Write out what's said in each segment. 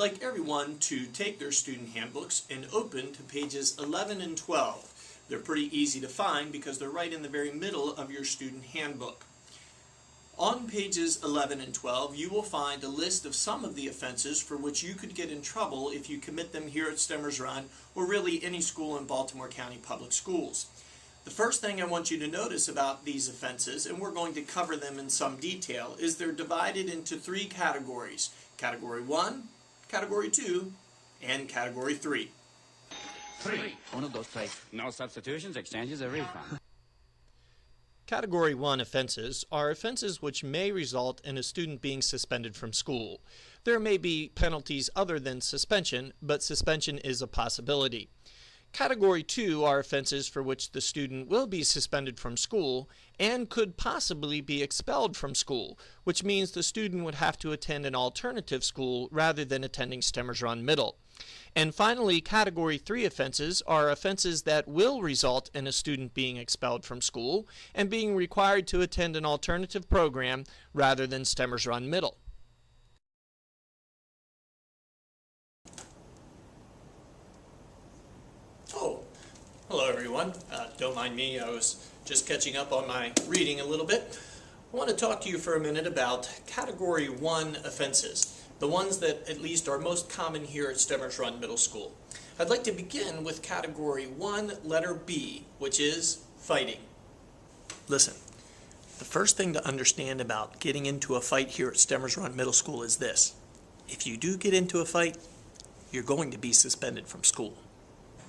like everyone to take their student handbooks and open to pages 11 and 12. They're pretty easy to find because they're right in the very middle of your student handbook. On pages 11 and 12, you will find a list of some of the offenses for which you could get in trouble if you commit them here at Stemmers Run, or really any school in Baltimore County Public Schools. The first thing I want you to notice about these offenses, and we're going to cover them in some detail, is they're divided into three categories. Category 1, Category 2, and Category 3. 3. 1, 2, 3. No substitutions, exchanges, or refund. Category 1 offenses are offenses which may result in a student being suspended from school. There may be penalties other than suspension, but suspension is a possibility. Category 2 are offenses for which the student will be suspended from school and could possibly be expelled from school, which means the student would have to attend an alternative school rather than attending Stemmers Run Middle. And finally, Category 3 offenses are offenses that will result in a student being expelled from school and being required to attend an alternative program rather than Stemmers Run Middle. Hello everyone. Don't mind me, I was just catching up on my reading a little bit. I want to talk to you for a minute about Category 1 offenses, the ones that at least are most common here at Stemmers Run Middle School. I'd like to begin with Category 1, letter B, which is fighting. Listen, the first thing to understand about getting into a fight here at Stemmers Run Middle School is this. If you do get into a fight, you're going to be suspended from school.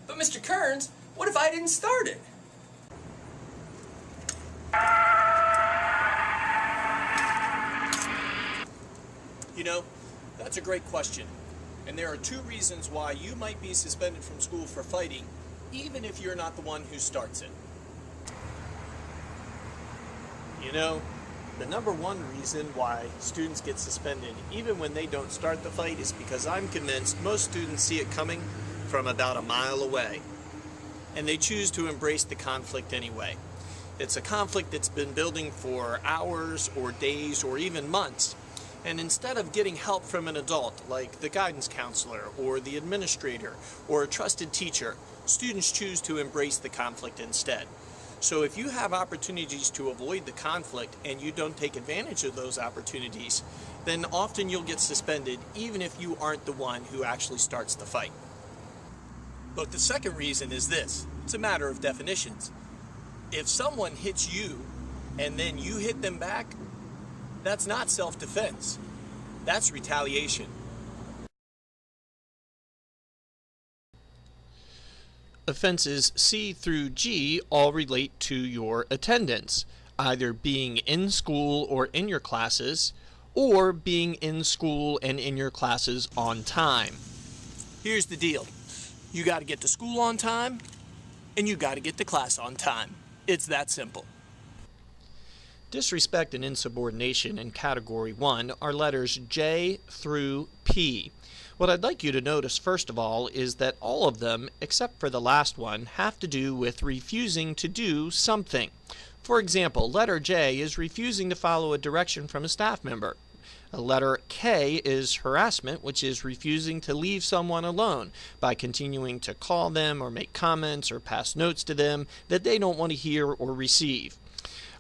But Mr. Kearns, what if I didn't start it? You know, that's a great question. And there are two reasons why you might be suspended from school for fighting, even if you're not the one who starts it. You know, the number one reason why students get suspended, even when they don't start the fight, is because I'm convinced most students see it coming from about a mile away, and they choose to embrace the conflict anyway. It's a conflict that's been building for hours or days or even months, and instead of getting help from an adult like the guidance counselor or the administrator or a trusted teacher, students choose to embrace the conflict instead. So if you have opportunities to avoid the conflict and you don't take advantage of those opportunities, then often you'll get suspended even if you aren't the one who actually starts the fight. But the second reason is this. It's a matter of definitions. If someone hits you and then you hit them back, that's not self-defense. That's retaliation. Offenses C through G all relate to your attendance, either being in school or in your classes, or being in school and in your classes on time. Here's the deal. You got to get to school on time, and you got to get to class on time. It's that simple. Disrespect and insubordination in Category 1 are letters J through P. What I'd like you to notice first of all is that all of them, except for the last one, have to do with refusing to do something. For example, letter J is refusing to follow a direction from a staff member. Letter K is harassment, which is refusing to leave someone alone by continuing to call them or make comments or pass notes to them that they don't want to hear or receive.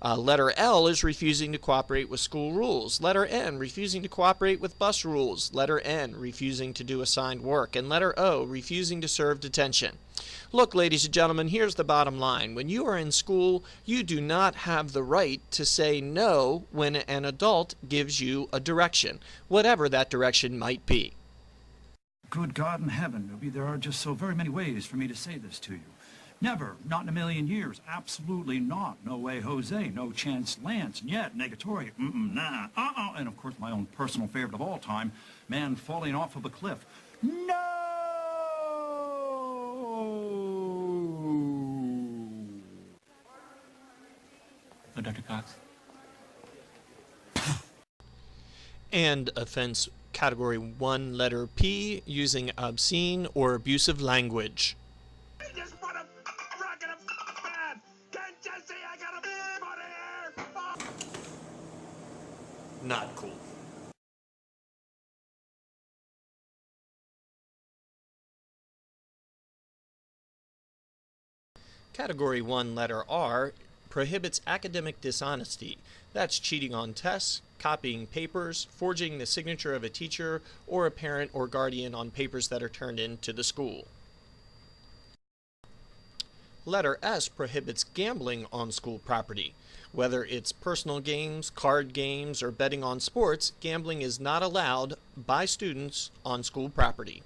Letter L is refusing to cooperate with school rules. Letter N, refusing to cooperate with bus rules. Letter N, refusing to do assigned work. And letter O, refusing to serve detention. Look, ladies and gentlemen, here's the bottom line. When you are in school, you do not have the right to say no when an adult gives you a direction, whatever that direction might be. Good God in heaven, there are just so very many ways for me to say this to you. Never, not in a million years, absolutely not. No way, Jose, no chance, Lance, yet, negatory, nah, and of course my own personal favorite of all time, man falling off of a cliff. No! Oh, Dr. Cox? And offense Category 1, letter P, using obscene or abusive language. Not cool. Category 1, letter R, prohibits academic dishonesty. That's cheating on tests, copying papers, forging the signature of a teacher or a parent or guardian on papers that are turned in to the school. Letter S prohibits gambling on school property. Whether it's personal games, card games, or betting on sports, gambling is not allowed by students on school property.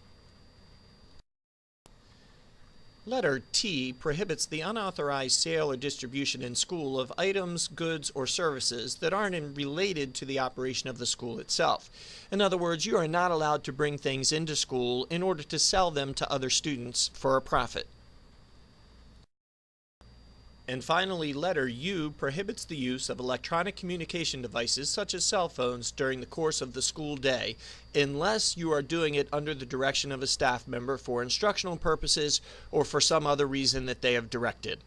Letter T prohibits the unauthorized sale or distribution in school of items, goods, or services that aren't related to the operation of the school itself. In other words, you are not allowed to bring things into school in order to sell them to other students for a profit. And finally, letter U prohibits the use of electronic communication devices such as cell phones during the course of the school day, unless you are doing it under the direction of a staff member for instructional purposes or for some other reason that they have directed.